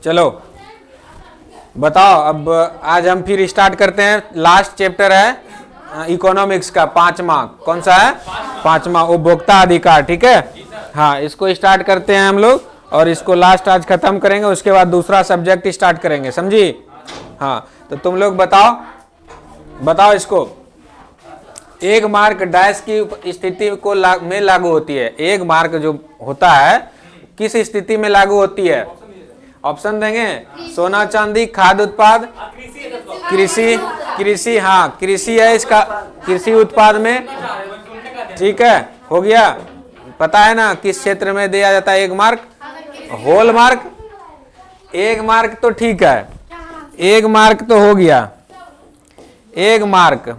चलो बताओ। अब आज हम फिर स्टार्ट करते हैं। लास्ट चैप्टर है इकोनॉमिक्स का, 5वां। कौन सा है? 5वां, उपभोक्ता अधिकार। ठीक है, हाँ, इसको स्टार्ट करते हैं हम लोग और इसको लास्ट आज खत्म करेंगे। उसके बाद दूसरा सब्जेक्ट स्टार्ट करेंगे, समझी? हाँ, तो तुम लोग बताओ इसको। एक मार्क डैश की स्थिति को में लागू होती है। एक मार्क जो होता है किस स्थिति में लागू होती है? ऑप्शन देंगे। सोना चांदी, खाद्य उत्पाद, कृषि। हाँ, कृषि है इसका, कृषि उत्पाद में। ठीक है, हो गया। पता है ना किस क्षेत्र में दिया जाता है एक मार्क? Whole mark. एक मार्क तो ठीक है, एक मार्क तो हो गया। एक मार्क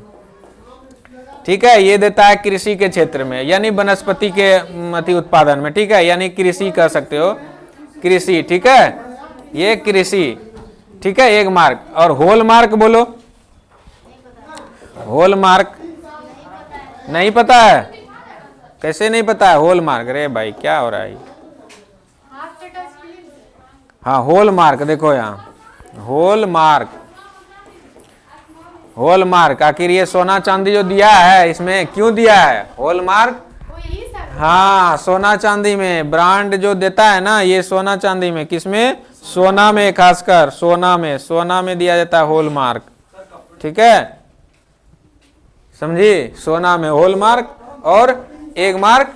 ठीक है, ये देता है कृषि के क्षेत्र में, यानी वनस्पति के अति उत्पादन में। ठीक है, यानी कृषि कह सकते हो, कृषि। ठीक है, ये कृषि। ठीक है, एक मार्क। और होल मार्क बोलो। होल मार्क नहीं पता है? कैसे नहीं पता है होल मार्क? अरे भाई क्या हो रहा है? हाँ, होल मार्क देखो यहाँ, होल मार्क। होल मार्क, आखिर ये सोना चांदी जो दिया है इसमें क्यों दिया है होल मार्क? हाँ, सोना चांदी में ब्रांड जो देता है ना, ये सोना चांदी में, किसमें? सोना में, खासकर सोना में दिया जाता है होल मार्क। ठीक है, समझी? सोना में होल मार्क। और एक मार्क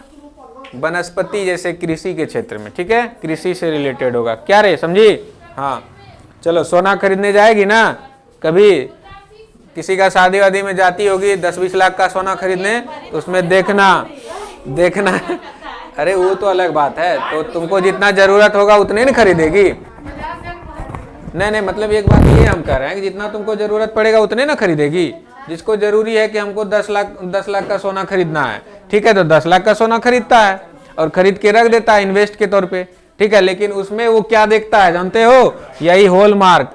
वनस्पति जैसे कृषि के क्षेत्र में। ठीक है, कृषि से रिलेटेड होगा। क्या रे, समझी? हाँ, चलो सोना खरीदने जाएगी ना कभी? किसी का शादी वादी में जाती होगी 10-20 लाख का सोना खरीदने, तो उसमें देखना अरे वो तो अलग बात है, तो तुमको जितना जरूरत होगा उतने नहीं खरीदेगी। नहीं, मतलब एक बात ये हम कह रहे हैं कि जितना तुमको जरूरत पड़ेगा उतने ना खरीदेगी। जिसको जरूरी है कि हमको 10 लाख का सोना खरीदना है, ठीक है, तो 10 लाख का सोना खरीदता है और खरीद के रख देता है इन्वेस्ट के तौर पे। ठीक है, लेकिन उसमें वो क्या देखता है जानते हो? यही होल मार्क।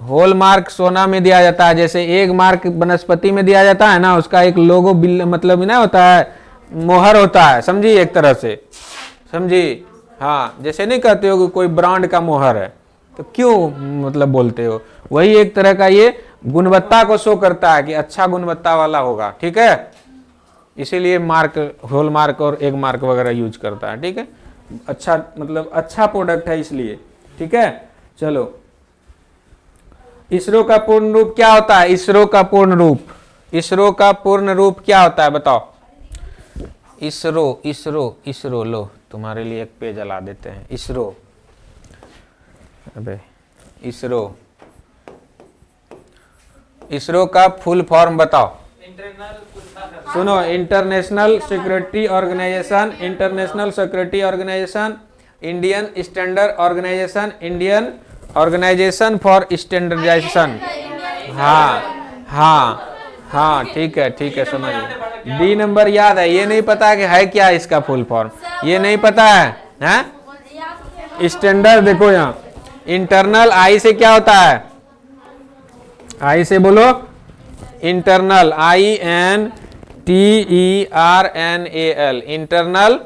होल मार्क सोना में दिया जाता है। जैसे एक मार्क वनस्पति में दिया जाता है ना, उसका एक लोगो मतलब ना होता है, मोहर होता है, समझी? एक तरह से, समझी? हाँ, जैसे नहीं कहते हो कि कोई ब्रांड का मोहर है, तो क्यों मतलब बोलते हो? वही एक तरह का ये गुणवत्ता को शो करता है कि अच्छा गुणवत्ता वाला होगा। ठीक है, इसीलिए मार्क, होल मार्क और एक मार्क वगैरह यूज करता है। ठीक है, अच्छा मतलब अच्छा प्रोडक्ट है इसलिए। ठीक है, चलो इसरो का पूर्ण रूप क्या होता है? इसरो का पूर्ण रूप क्या होता है बताओ? इसरो लो, तुम्हारे लिए एक पेज जला देते हैं। इसरो का फुल फॉर्म बताओ। सुनो, international security organisation, Indian standard organisation, Indian organisation for standardisation. हाँ, ठीक है, समझ गए। डी नंबर याद है, ये नहीं पता है क्या इसका फुल फॉर्म? ये नहीं पता है? स्टैंडर्ड देखो यहाँ, इंटरनल आई से क्या होता है? आई से बोलो, इंटरनल, INTERNAL, इंटरनल।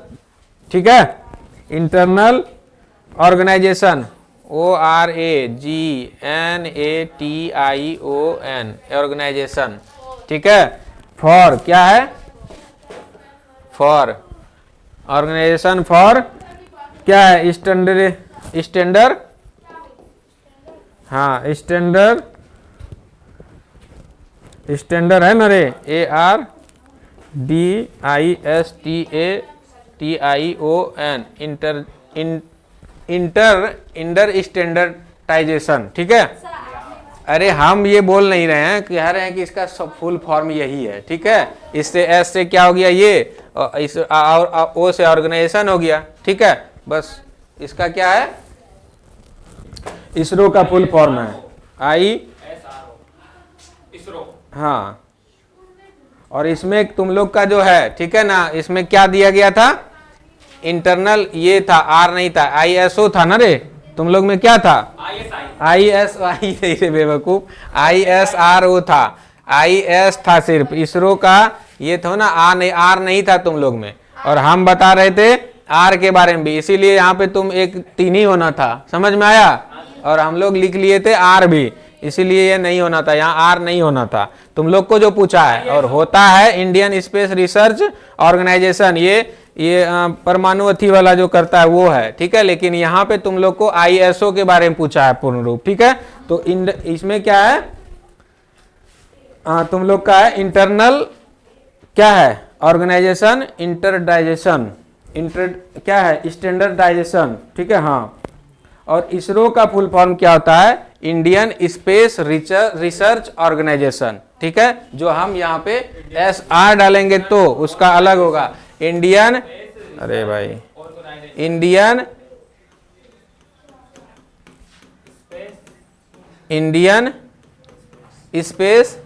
ठीक है, इंटरनल ऑर्गेनाइजेशन, ORGNATION, ऑर्गेनाइजेशन। ठीक है, फॉर क्या है? फॉर ऑर्गेनाइजेशन फॉर क्या है? स्टैंडर्ड। हाँ, स्टैंडर्ड है ना रे, ARDISTATION, इंटर स्टैंडर्डाइजेशन। ठीक है, अरे हम ये बोल नहीं रहे हैं, कह रहे हैं कि इसका फुल फॉर्म यही है। ठीक है, इससे एस से क्या हो गया ये, इस और ओ से ऑर्गेनाइजेशन हो गया। ठीक है, बस इसका क्या है? इसरो का फुल फॉर्म है इसरो। हाँ, और इसमें तुम लोग का जो है, ठीक है ना, इसमें क्या दिया गया था? इंटरनल ये था, आर नहीं था, ISO था ना रे। तुम लोग में क्या था? ISI रे बेवकूफ, ISRO था, IS था सिर्फ। इसरो का ये था ना, आर नहीं था तुम लोग में। और हम बता रहे थे आर के बारे में भी, इसीलिए यहाँ पे तुम एक 3 ही होना था, समझ में आया। और हम लोग लिख लिए थे आर भी, इसीलिए ये नहीं होना था, यहाँ आर नहीं होना था। तुम लोग को जो पूछा है, और होता है इंडियन स्पेस रिसर्च ऑर्गेनाइजेशन, ये परमाणु अथी वाला जो करता है वो है, ठीक है। लेकिन यहाँ पे तुम लोग को ISO के बारे में पूछा है पूर्ण रूप, ठीक है। तो इसमें क्या है, तुम लोग का है इंटरनल क्या है ऑर्गेनाइजेशन, क्या है स्टैंडर्डाइजेशन, ठीक है। हाँ, और इसरो का फुल फॉर्म क्या होता है, इंडियन स्पेस रिसर्च ऑर्गेनाइजेशन, ठीक है। जो हम यहाँ पे SR डालेंगे तो उसका अलग होगा, इंडियन, अरे भाई, Indian space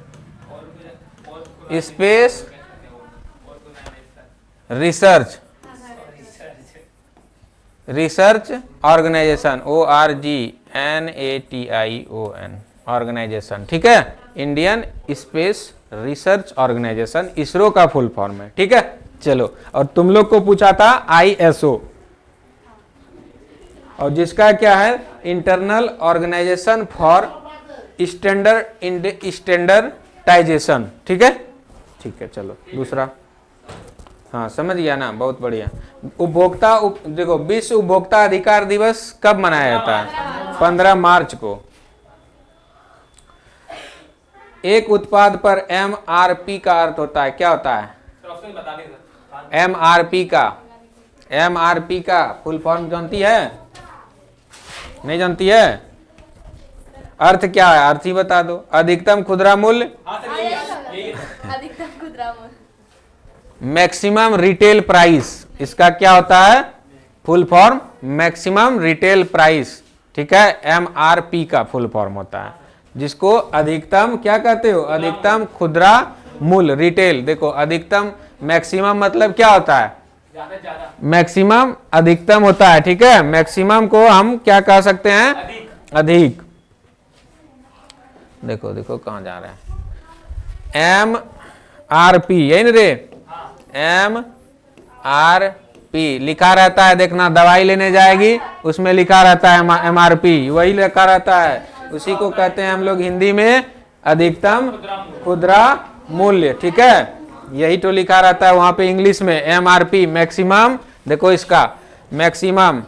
research organisation, ORGNATION organisation, ठीक है। Indian space research organisation ISRO का फुल फॉर्म है, ठीक है। चलो, और तुम लोग को पूछा था ISO, और जिसका क्या है इंटरनल ऑर्गेनाइजेशन फॉर स्टैंडर्डाइजेशन, ठीक है। ठीक है, चलो दूसरा, हाँ समझ गया ना, बहुत बढ़िया। देखो, विश्व उपभोक्ता अधिकार दिवस कब मनाया जाता है, 15 मार्च को। एक उत्पाद पर MRP का अर्थ होता है, क्या होता है MRP का फुल फॉर्म जानती है, नहीं जानती है, अर्थ क्या है, अर्थ ही बता दो। अधिकतम खुदरा मूल्य, अधिकतम खुदरा मूल्य, मैक्सिमम रिटेल प्राइस, इसका क्या होता है full form, maximum retail price, ठीक है। MRP का फुल फॉर्म होता है, जिसको अधिकतम क्या कहते हो, अधिकतम खुदरा मूल्य, रिटेल। देखो, अधिकतम, मैक्सिमम मतलब क्या होता है, मैक्सिमम अधिकतम होता है, ठीक है। मैक्सिमम को हम क्या कह सकते हैं, अधिक। देखो देखो कहाँ जा रहा है, MRP, यही ना रे, MRP लिखा रहता है, देखना दवाई लेने जाएगी उसमें लिखा रहता है MRP, वही लिखा रहता है, उसी को कहते हैं हम लोग हिंदी में अधिकतम खुदरा मूल्य, ठीक है। यही तो लिखा रहता है वहां पे इंग्लिश में, MRP मैक्सिमम। देखो इसका मैक्सिमम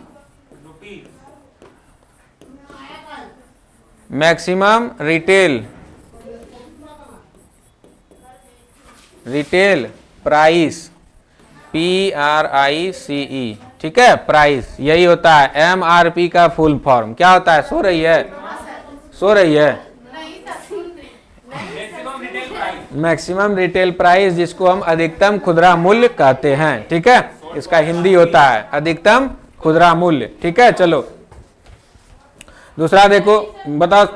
रिटेल प्राइस, PRICE, ठीक है, प्राइस, यही होता है MRP का फुल फॉर्म। क्या होता है, सो रही है, मैक्सिमम रिटेल प्राइस, जिसको हम अधिकतम खुदरा मूल्य कहते हैं, ठीक है। इसका हिंदी होता है अधिकतम खुदरा मूल्य, ठीक है। चलो दूसरा देखो, बताओ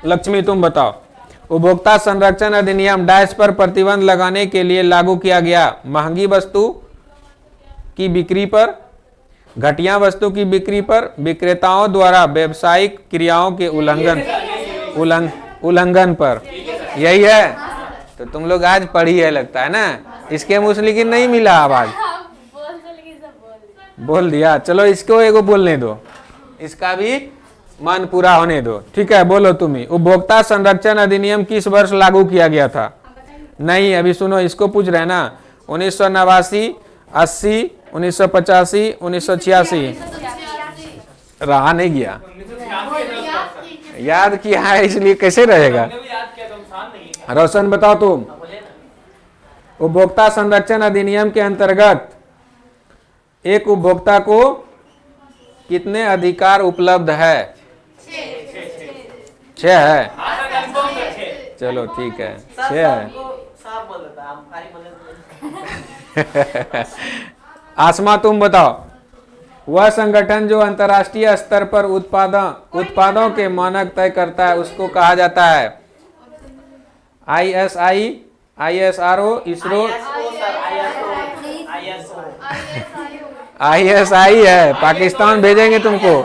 लक्ष्मी, तुम बताओ। उपभोक्ता संरक्षण अधिनियम डैश पर प्रतिबंध लगाने के लिए लागू किया गया। महंगी वस्तु की बिक्री पर, घटिया वस्तु की बिक्री पर विक्रेताओं द्वारा व्यावसायिक क्रियाओं के उल्लंघन पर, यही है। तो तुम लोग आज पढ़ी है लगता है ना, इसके मुझ लेकिन नहीं मिला आवाज, बोल दिया। चलो इसको एगो बोलने दो, इसका भी मन पूरा होने दो, ठीक है। बोलो तुम्हें, उपभोक्ता संरक्षण अधिनियम किस वर्ष लागू किया गया था? नहीं, अभी सुनो, इसको पूछ रहे ना, 1989, 80, 1985, 1986, रहा नहीं गया, याद किया है इसलिए कैसे रहेगा। रोशन बताओ तुम, उपभोक्ता संरक्षण अधिनियम के अंतर्गत एक उपभोक्ता को कितने अधिकार उपलब्ध है? 6 है। चलो ठीक है, 6 है। आसमा तुम बताओ, वह संगठन जो अंतर्राष्ट्रीय स्तर पर उत्पादों के मानक तय करता है उसको कहा जाता है? ISI, ISRO, इसरो, ISI है, पाकिस्तान भेजेंगे तुमको।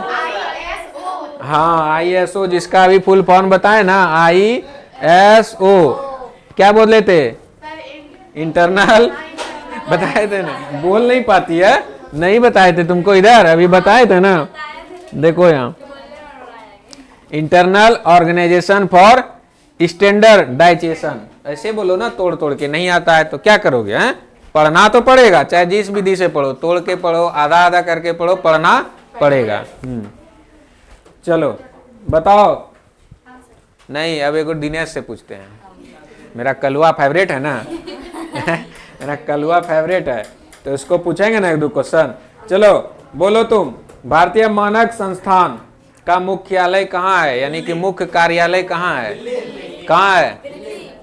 हाँ, ISO, जिसका अभी फुल फॉर्म बताए ना, ISO, क्या बोल लेते, इंटरनल, बताए थे ना, बोल नहीं पाती है, नहीं बताए थे तुमको इधर, अभी बताए थे ना। देखो यहाँ, इंटरनल ऑर्गेनाइजेशन फॉर स्टैंडर्डाइजेशन, ऐसे बोलो ना, तोड़ तोड़ के। नहीं आता है तो क्या करोगे हैं? पढ़ना तो पड़ेगा, चाहे जिस विधि से पढ़ो, तोड़ के पढ़ो, आधा आधा करके पढ़ो, पढ़ना पड़ेगा। चलो बताओ। नहीं, अब एक दिनेश से पूछते हैं, मेरा कलुआ फेवरेट है ना मेरा कलुआ फेवरेट है, तो इसको पूछेंगे ना एक दो क्वेश्चन। चलो बोलो तुम, भारतीय मानक संस्थान का मुख्यालय कहाँ है, यानी कि मुख्य कार्यालय कहाँ है? कहाँ है?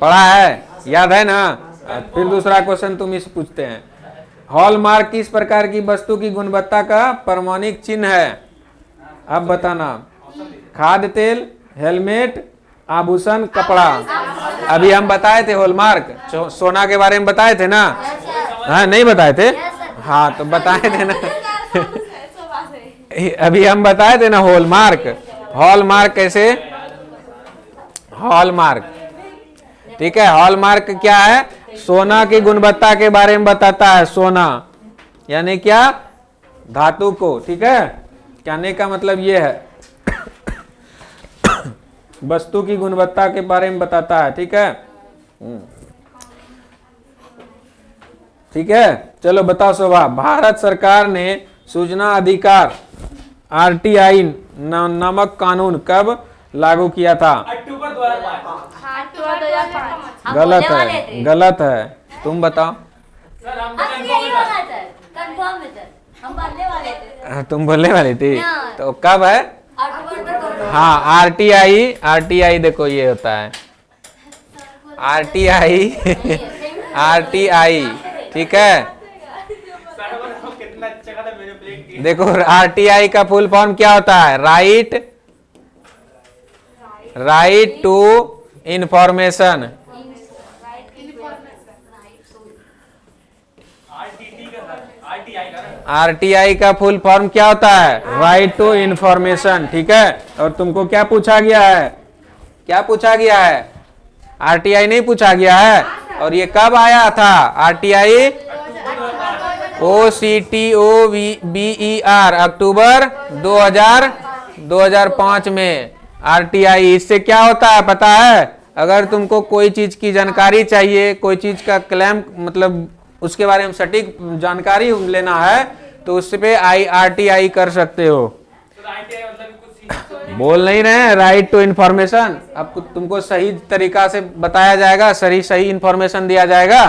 पढ़ा है, याद है ना? फिर दूसरा क्वेश्चन तुम इस पूछते हैं, हॉलमार्क किस प्रकार की वस्तु की गुणवत्ता का प्रमाणिक चिन्ह है? अब बताना। खाद्य तेल, हेलमेट, आभूषण, कपड़ा। अभी हम बताए थे हॉलमार्क, सोना के बारे में बताए थे ना? हाँ, नहीं बताए थे? हाँ, तो बताए थे ना अभी हम बताए थे ना हॉलमार्क। हॉलमार्क कैसे? हॉलमार्क, ठीक है। हॉलमार्क क्या है? सोना की गुणवत्ता के बारे में बताता है। सोना यानी क्या? धातु को, ठीक है। कहने का मतलब ये है वस्तु की गुणवत्ता के बारे में बताता है, ठीक है। ठीक है, चलो बताओ शोभा, भारत सरकार ने सूचना अधिकार आरटीआई नामक कानून कब लागू किया था? अक्टूबर 2005। गलत है, गलत है, तुम बताओ। सर हम कंफर्म है सर, हम बोलने वाले थे। तुम बोलने वाली थी, हाँ। तो कब है? हाँ, आरटीआई, आरटीआई देखो ये होता है आरटीआई आरटीआई, ठीक है। कितना अच्छा था मैंने प्लेट की। देखो आरटीआई का फुल फॉर्म क्या होता है? Right to information. आरटीआई का फुल फॉर्म क्या होता है? राइट टू इंफॉर्मेशन, ठीक है। और तुमको क्या पूछा गया है? क्या पूछा गया है? आरटीआई नहीं पूछा गया है। और ये कब आया था आरटीआई? OCTOBER, अक्टूबर 2005 में आरटीआई। इससे क्या होता है पता है? अगर तुमको कोई चीज की जानकारी चाहिए, कोई चीज का क्लेम, मतलब उसके बारे में सटीक जानकारी लेना है, तो उस पे आरटीआई कर सकते हो। बोल नहीं रहे, राइट टू इंफॉर्मेशन। अब तुमको सही तरीका से बताया जाएगा, सही इंफॉर्मेशन दिया जाएगा।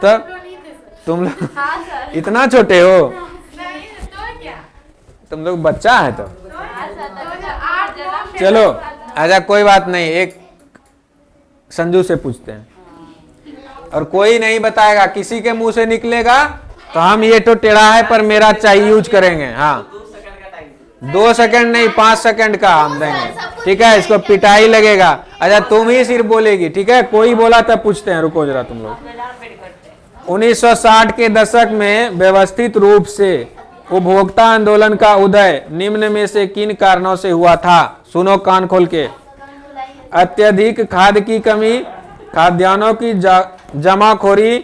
तब तुम लोग इतना छोटे हो, तुम लोग बच्चा है तो। चलो आजा, कोई बात नहीं, एक संजू से पूछते हैं। और कोई नहीं बताएगा, किसी के मुंह से निकलेगा तो हम ये तो टेढ़ा है पर मेरा चाहिए यूज करेंगे। हाँ, 2 सेकंड नहीं, 5 सेकंड का हम देंगे, ठीक है। इसको पिटाई लगेगा। अच्छा, तुम ही सिर्फ बोलेगी, ठीक है। कोई बोला तब पूछते हैं, रुको जरा तुम लोग। 1960 के दशक में व्यवस्थित रूप से उपभोक्ता आंदोलन का उदय निम्न में से किन कारणों से हुआ था? सुनो कान खोल के। अत्यधिक खाद्य की कमी, खाद्यान्नों की जमाखोरी,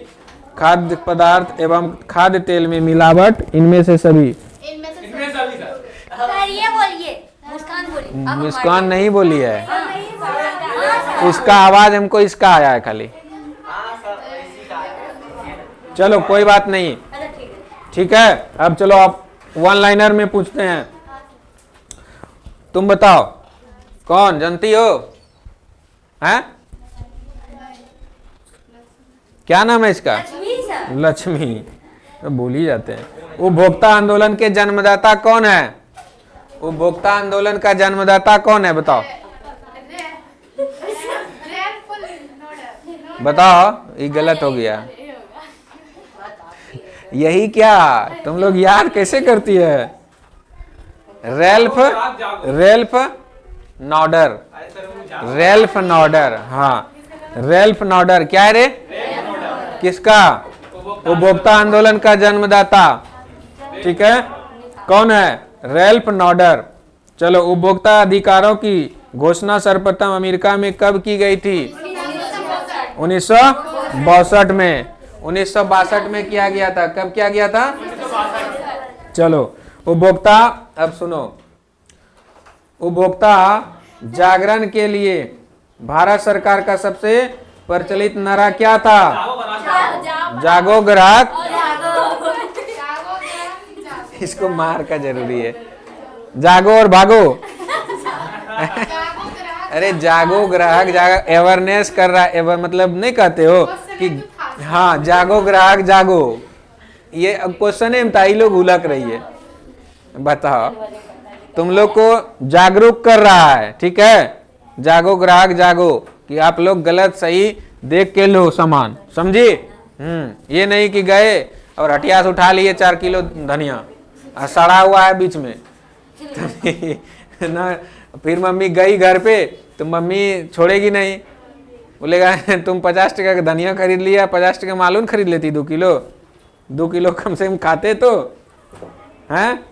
खाद्य पदार्थ एवं खाद्य तेल में मिलावट, इनमें से सभी। सर ये बोलिए, मुस्कान बोलिए। मुस्कान नहीं बोली है, इसका आवाज हमको इसका आया है खाली। चलो कोई बात नहीं, ठीक है। अब चलो आप वन लाइनर में पूछते हैं। तुम बताओ, कौन जानती हो? हैं? क्या नाम है इसका? लक्ष्मी। तो भूल ही जाते हैं। उपभोक्ता आंदोलन के जन्मदाता कौन है? उपभोक्ता आंदोलन का जन्मदाता कौन है? बताओ बताओ, ये गलत हो गया। यही क्या, तुम लोग याद कैसे करती है? Ralph Norder, Ralph Norder. हाँ, रेल्फ नॉर्डर क्या है रे? किसका? उपभोक्ता आंदोलन का जन्मदाता, ठीक है। कौन है? रेल्फ नॉर्डर। चलो, उपभोक्ता अधिकारों की घोषणा सर्वप्रथम अमेरिका में कब की गई थी? 1962 में। 1962 में किया गया था। कब किया गया था? चलो उपभोक्ता, अब सुनो, उपभोक्ता जागरण के लिए भारत सरकार का सबसे प्रचलित नारा क्या था? जागो ग्राहक। इसको मार का जरूरी है, जागो और भागो। अरे जागो ग्राहक, जागो अवेयरनेस कर रहा है, मतलब नहीं कहते हो कि हाँ जागो ग्राहक जागो, ये अब क्वेश्चन है, ताई लोग उलझ रही है। बताओ, तुम लोग को जागरूक कर रहा है, ठीक है, जागो ग्राहक जागो, कि आप लोग गलत सही देख के लो सामान, समझी? ये नहीं कि गए और हटिया से उठा लिए 4 किलो धनिया, सड़ा हुआ है बीच में ना, फिर मम्मी गई घर पे तो मम्मी छोड़ेगी नहीं, बोलेगा तुम 50 टका का धनिया खरीद लिया, 50 टका मालूम खरीद लेती 2 किलो कम से कम खाते तो हैं।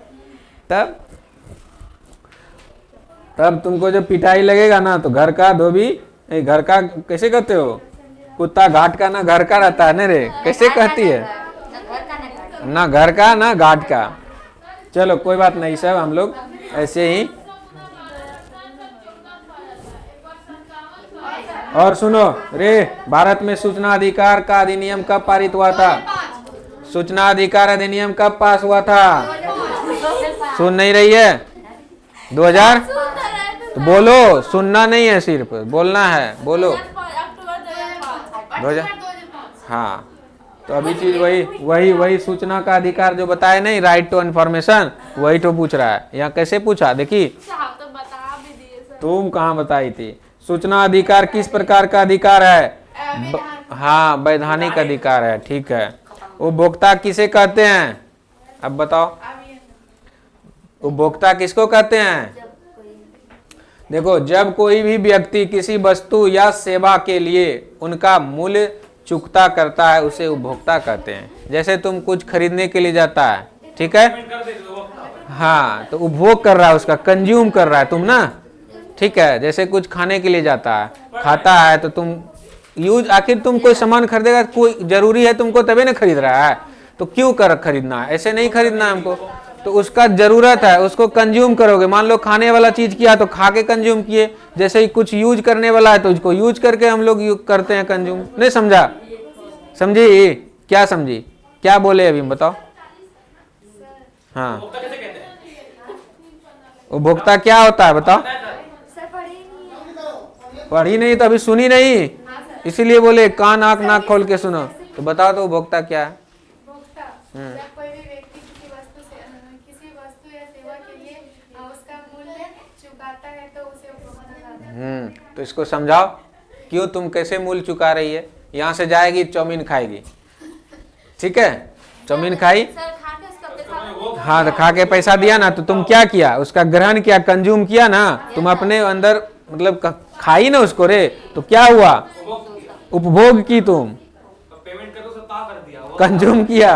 तब तुमको जब पिटाई लगेगा ना, तो घर का धोबी, घर का कैसे कहते हो, कुत्ता घाट का ना घर का रहता है ना रे, कैसे कहती है, ना घर का ना घाट का। चलो कोई बात नहीं, सब हम लोग ऐसे ही। और सुनो रे, भारत में सूचना अधिकार का अधिनियम कब पारित हुआ था? सूचना अधिकार अधिनियम कब पास हुआ था? सुन नहीं रही है? 2000? तो बोलो, सुनना नहीं है, सिर्फ बोलना है, बोलो। 2000? हाँ, तो अभी चीज वही सूचना का अधिकार जो बताया नहीं, राइट टू इन्फॉर्मेशन, वही तो पूछ रहा है। यहाँ कैसे पूछा देखी? तुम कहाँ बताई थी? सूचना अधिकार किस प्रकार का अधिकार है? हाँ, वैधानिक अधिकार है, ठीक है। उपभोक्ता किसे कहते हैं? अब बताओ, उपभोक्ता किसको कहते हैं? देखो, जब कोई भी व्यक्ति किसी वस्तु या सेवा के लिए उनका मूल्य चुकता करता है, उसे उपभोक्ता कहते हैं। जैसे तुम कुछ खरीदने के लिए जाता है, ठीक है, हाँ, तो उपभोग कर रहा है, उसका कंज्यूम कर रहा है तुम ना, ठीक है। जैसे कुछ खाने के लिए जाता है, खाता है, तो तुम यूज, आखिर तुम कोई सामान खरीदेगा, कोई जरूरी है तुमको तभी ना खरीद रहा है, तो क्यों कर खरीदना है? ऐसे नहीं खरीदना है हमको, तो उसका जरूरत है, उसको कंज्यूम करोगे। मान लो खाने वाला चीज किया तो खा के कंज्यूम किए, जैसे ही कुछ यूज करने वाला है तो उसको यूज करके हम लोग करते हैं कंज्यूम। नहीं समझा? समझी? क्या समझी? क्या बोले अभी बताओ? हाँ, उपभोक्ता क्या होता है बताओ? पढ़ी नहीं तो अभी सुनी नहीं, इसीलिए बोले कान आंख नाक खोल के सुनो। तो बताओ तो उपभोक्ता क्या है? जब कोई भी व्यक्ति किसी वस्तु या सेवा के लिए उसका मूल्य चुकाता है तो उसे उपभोक्ता कहते हैं। तो इसको समझाओ, क्यों, तुम कैसे मूल्य चुका रही है? यहाँ से जाएगी चाउमीन खाएगी, ठीक है, चाउमीन खाई, हाँ, तो खा के पैसा दिया ना, तो तुम क्या किया? उसका ग्रहण किया, कंज्यूम किया ना, तुम अपने अंदर मतलब खाई ना उसको रे, तो क्या हुआ? उपभोग की तुम, पेमेंट करो सब कर दिया, कंज्यूम किया।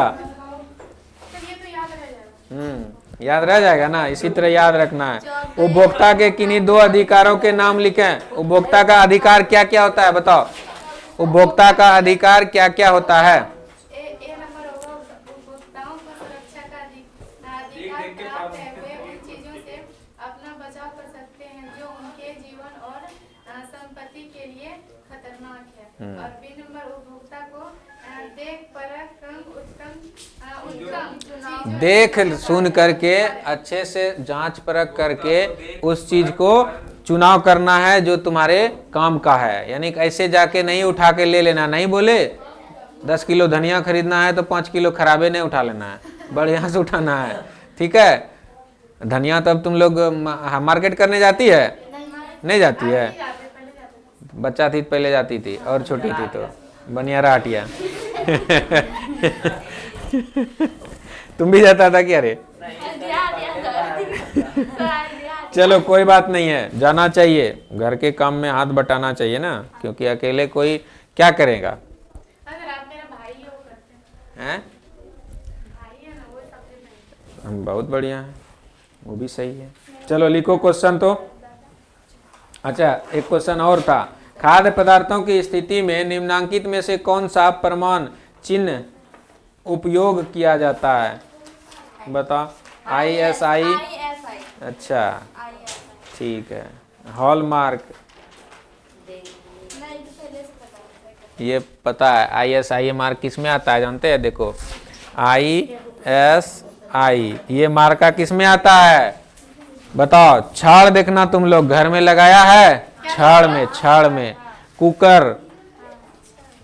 याद रह जाएगा ना, इसी तरह याद रखना है। उपभोक्ता के किन्हीं 2 अधिकारों के नाम लिखें। उपभोक्ता का अधिकार क्या क्या होता है बताओ? उपभोक्ता का अधिकार क्या क्या होता है? ए नंबर होगा, उपभोक्ताओं को सुरक्षा का अधिकार प्राप्त है। वे उन चीजों से अपना बचाव कर सकते हैं जो उनके जीवन और संपत्ति के लिए खतरनाक है। और बी नंबर, उपभोक्ता को देख परख उत्तम देख सुन करके, अच्छे से जांच परख करके उस चीज को चुनाव करना है जो तुम्हारे काम का है। यानी ऐसे जाके नहीं उठा के ले लेना, नहीं बोले 10 किलो धनिया खरीदना है तो 5 किलो खराबे नहीं उठा लेना है, बढ़िया से उठाना है, ठीक है। धनिया तो अब तुम लोग मार्केट करने जाती है? नहीं जाती है, बच्चा थी तो पहले जाती थी, और छोटी थी तो बनियारा हटिया तुम भी जाता था क्या रे? चलो कोई बात नहीं है, जाना चाहिए, घर के काम में हाथ बटाना चाहिए ना, क्योंकि अकेले कोई क्या करेगा? अगर आप मेरा भाई हो करते हैं? भाई है ना, वो सबसे हम बहुत बढ़िया है, वो भी सही है। चलो लिखो क्वेश्चन तो। अच्छा, एक क्वेश्चन और था, खाद्य पदार्थों की स्थिति में निम्नांकित में से कौन सा प्रमाण चिन्ह उपयोग किया जाता है? बता। ISI। ISI। अच्छा ISI। ठीक है। हॉलमार्क नहीं तो पहले से पता है। ये पता है। ISI मार्क किस में आता है जानते हैं? देखो ISI ये मार्का किस में आता है बताओ? छड़ देखना तुम लोग घर में लगाया है? छड़ में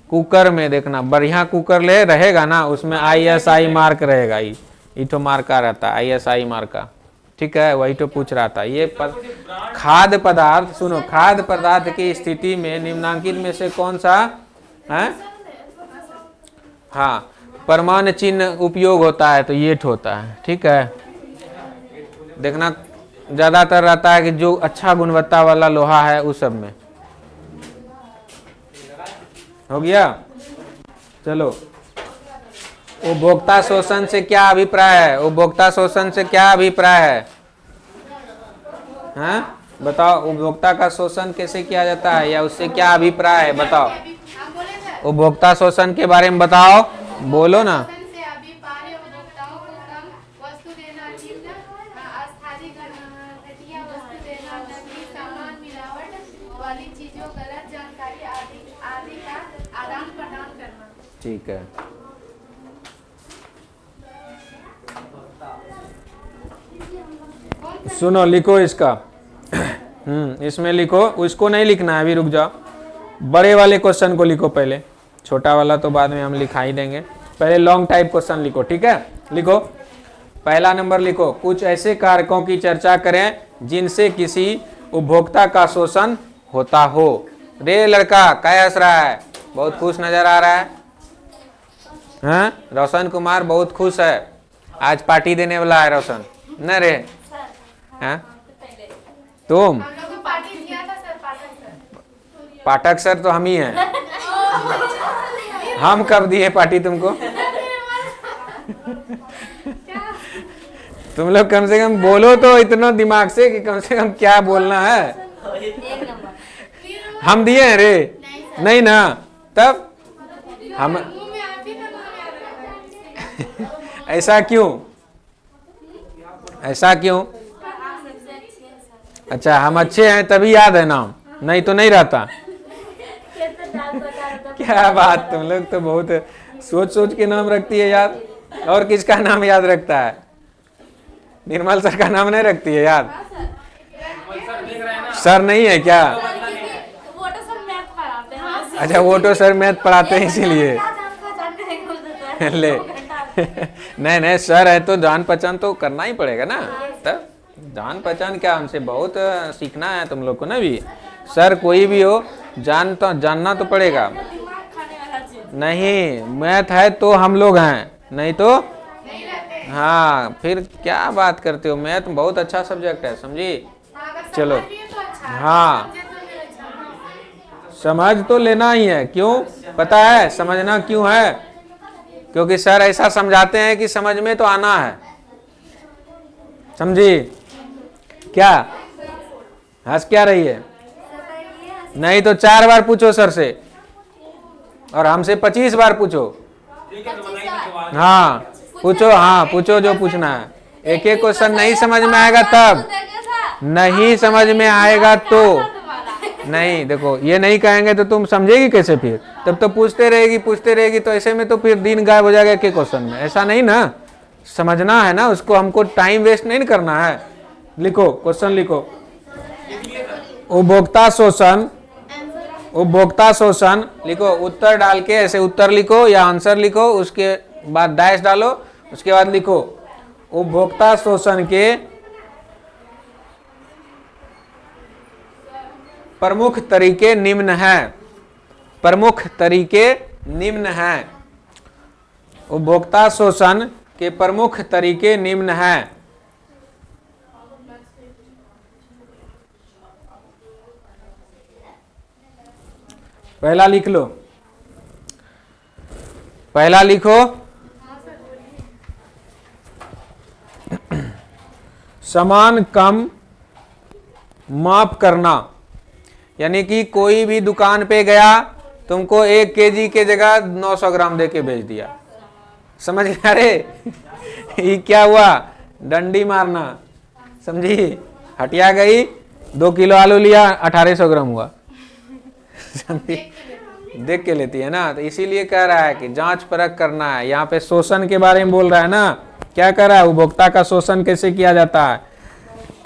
कुकर में देखना, बढ़िया कुकर ले रहेगा ना, उसमें ISI मार्क रहेगा। ये तो मार्का रहता है ISI मार्का। ठीक है, वही तो पूछ रहा था। ये खाद्य पदार्थ, सुनो, खाद्य पदार्थ की स्थिति में निम्नांकित में से कौन सा है? हाँ, प्रमाण चिन्ह उपयोग होता है तो ये होता है। ठीक है, देखना ज्यादातर रहता है कि जो अच्छा गुणवत्ता वाला लोहा है उस सब में। हो गया? चलो, उपभोक्ता शोषण से क्या अभिप्राय है? उपभोक्ता शोषण से क्या अभिप्राय है? हाँ बताओ, उपभोक्ता का शोषण कैसे किया जाता है या उससे क्या अभिप्राय है? बताओ, उपभोक्ता शोषण के बारे में बताओ, बोलो ना। से अभिप्राय उपभोक्ताओं को कम वस्तु देना, निम्न अस्थायी घटिया वस्तु देना, नकली सामान, मिलावट वाली चीजों, गलत जानकारी आदि का आदान प्रदान करना। ठीक है, सुनो, लिखो इसका। इसमें लिखो, उसको नहीं लिखना है अभी, रुक जाओ। बड़े वाले क्वेश्चन को लिखो पहले, छोटा वाला तो बाद में हम लिखा ही देंगे। पहले लॉन्ग टाइप क्वेश्चन लिखो। ठीक है, लिखो। पहला नंबर लिखो, कुछ ऐसे कारकों की चर्चा करें जिनसे किसी उपभोक्ता का शोषण होता हो। रे लड़का क्या हंस रहा है? बहुत खुश नजर आ रहा है। हाँ, रोशन कुमार बहुत खुश है, आज पार्टी देने वाला है रोशन, न रे? हाँ, तुम हम लोग को पार्टी दिया था सर, पाठक सर तो हम ही हैं। हम कब दिए पार्टी तुमको? तुम लोग कम से कम बोलो तो इतना दिमाग से कि कम से कम क्या बोलना है। एक नंबर। हम दिए हैं रे? नहीं ना, तब हम मुंह में आप ही का नाम याद रखा है। ऐसा क्यों? ऐसा क्यों? अच्छा, हम अच्छे हैं तभी याद है नाम, नहीं तो नहीं रहता। क्या बात, तुम लोग तो बहुत सोच सोच के नाम रखती है याद। और किसका नाम याद रखता है? निर्मल सर का नाम नहीं रखती है याद? सर नहीं है क्या? वो तो सब मैथ पढ़ाते हैं। अच्छा, वो तो सर मैथ पढ़ाते हैं इसीलिए। ले नहीं, सर है तो जान पहचान तो करना ही पड़ेगा ना। तब जान पहचान क्या, हमसे बहुत सीखना है तुम लोग को ना भी। सर कोई भी हो, जानना तो पड़ेगा। नहीं, मैथ है तो हम लोग हैं, नहीं तो हाँ, फिर क्या बात करते हो? मैथ बहुत अच्छा सब्जेक्ट है, समझी? चलो, हाँ, समझ तो लेना ही है। क्यों पता है? समझना क्यों है? क्योंकि सर ऐसा समझाते हैं कि समझ में तो आना है, समझी? क्या हंस क्या रही है? नहीं तो 4 बार पूछो सर से, और हमसे 25 बार पूछो। हाँ पूछो, हाँ पूछो जो पूछना है। एक एक क्वेश्चन नहीं समझ में आएगा तब, नहीं समझ में आएगा तो नहीं। देखो, ये नहीं कहेंगे तो तुम समझेगी कैसे? फिर तब तो पूछते रहेगी, तो ऐसे में तो फिर दिन गायब हो जाएगा एक क्वेश्चन में। ऐसा नहीं ना, समझना है ना उसको, हमको टाइम वेस्ट नहीं करना है। लिखो, क्वेश्चन लिखो। उपभोक्ता शोषण लिखो, उत्तर डाल के ऐसे उत्तर लिखो या आंसर लिखो, उसके बाद डैश डालो, उसके बाद लिखो उपभोक्ता शोषण के प्रमुख तरीके निम्न हैं। प्रमुख तरीके निम्न हैं। उपभोक्ता शोषण के प्रमुख तरीके निम्न हैं। पहला लिख लो, पहला लिखो, सामान कम माप करना। यानी कि कोई भी दुकान पे गया, तुमको 1 केजी के जगह 900 ग्राम दे के भेज दिया, समझ गया रे? ये क्या हुआ? डंडी मारना, समझी। हटिया गई, 2 किलो आलू लिया, 1800 ग्राम हुआ। समझी, देख के लेती है ना। तो इसीलिए कह रहा है कि जांच परख करना है। यहाँ पे शोषण के बारे में बोल रहा है ना, क्या कर रहा है, उपभोक्ता का शोषण कैसे किया जाता है।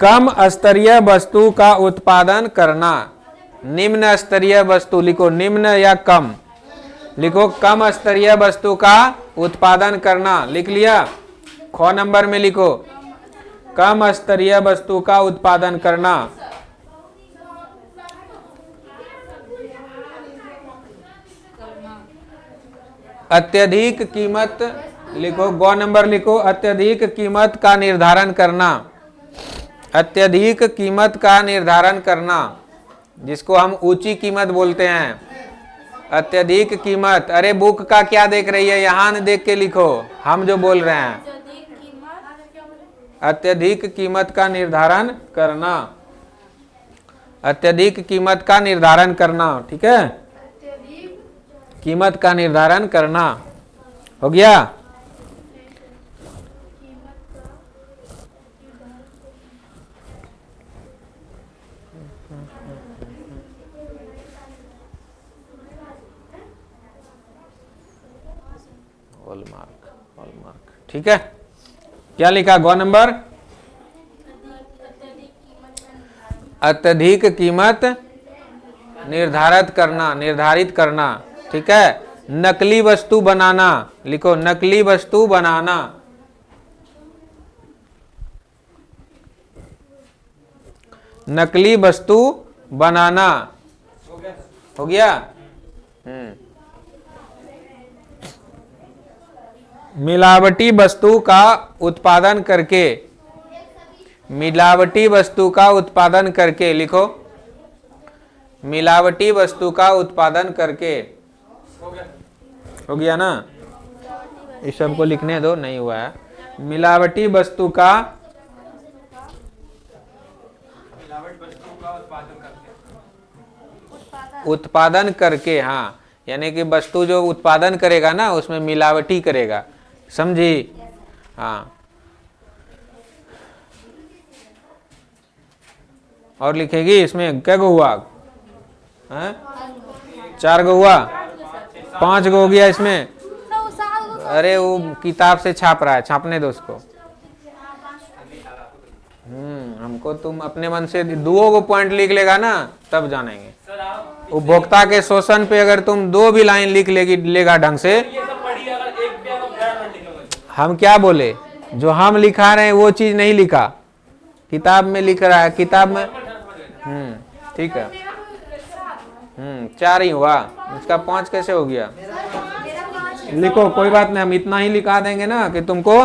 कम स्तरीय वस्तु का उत्पादन करना, निम्न स्तरीय वस्तु लिखो, निम्न या कम लिखो, कम स्तरीय वस्तु का उत्पादन करना, लिख लिया। ख नंबर में लिखो, कम स्तरीय वस्तु का उत्पादन करना। अत्यधिक कीमत लिखो, ग नंबर लिखो, अत्यधिक कीमत का निर्धारण करना, अत्यधिक कीमत का निर्धारण करना, जिसको हम ऊंची कीमत बोलते हैं। अत्यधिक कीमत, अरे बुक का क्या देख रही है, यहाँ न देख के लिखो, हम जो बोल रहे हैं। अत्यधिक कीमत का निर्धारण करना, अत्यधिक कीमत का निर्धारण करना, ठीक है, कीमत का निर्धारण करना। हो गया। हॉलमार्क, ठीक है। क्या लिखा ग नंबर, अत्यधिक कीमत निर्धारित करना, निर्धारित करना, ठीक है। नकली वस्तु बनाना, लिखो, नकली वस्तु बनाना, नकली वस्तु बनाना। हो गया। मिलावटी वस्तु का उत्पादन करके, मिलावटी वस्तु का उत्पादन करके, लिखो, मिलावटी वस्तु का उत्पादन करके। हो गया ना, इस सबको लिखने दो, नहीं हुआ है। मिलावटी वस्तु का उत्पादन करके, हाँ, यानी कि वस्तु जो उत्पादन करेगा ना उसमें मिलावटी करेगा, समझी। हाँ, और लिखेगी इसमें क्या गो हुआ, 4 गो हुआ, 5 गो हो गया इसमें। अरे वो किताब से छाप रहा है, छापने दो उसको। हमको तुम अपने मन से 2 गो पॉइंट लिख लेगा ना तब जानेंगे। उपभोक्ता के शोषण पे अगर तुम 2 भी लाइन लिख लेगा ढंग से। हम क्या बोले, जो हम लिखा रहे हैं वो चीज नहीं लिखा, किताब में लिख रहा है, किताब में। ठीक है। 4 ही हुआ, इसका 5 कैसे हो गया। लिखो, कोई बात नहीं, हम इतना ही लिखा देंगे ना कि तुमको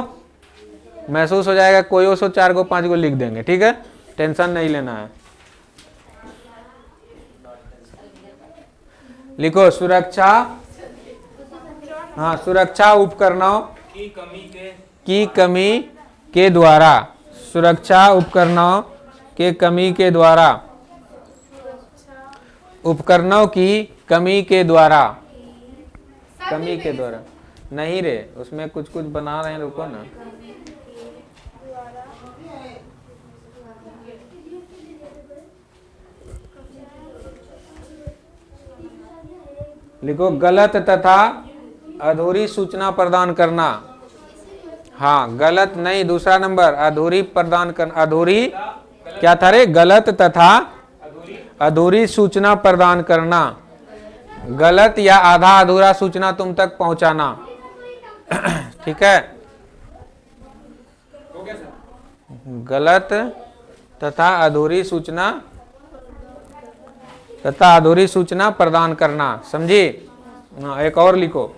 महसूस हो जाएगा, कोई सो 4 गो 5 गो लिख देंगे, ठीक है, टेंशन नहीं लेना है। लिखो, सुरक्षा, हाँ, सुरक्षा उपकरणों की कमी के द्वारा, सुरक्षा उपकरणों के कमी के द्वारा, उपकरणों की कमी के द्वारा, कमी के द्वारा नहीं रे, उसमें कुछ कुछ बना रहे हैं, रुको ना। लिखो, गलत तथा अधूरी सूचना प्रदान करना। हाँ, गलत नहीं, दूसरा नंबर, अधूरी प्रदान करना। अधूरी क्या था रे, गलत तथा अधूरी सूचना प्रदान करना, गलत या आधा अधूरा सूचना तुम तक पहुंचाना, ठीक है। गलत तथा अधूरी सूचना प्रदान करना, समझी। एक और लिखो,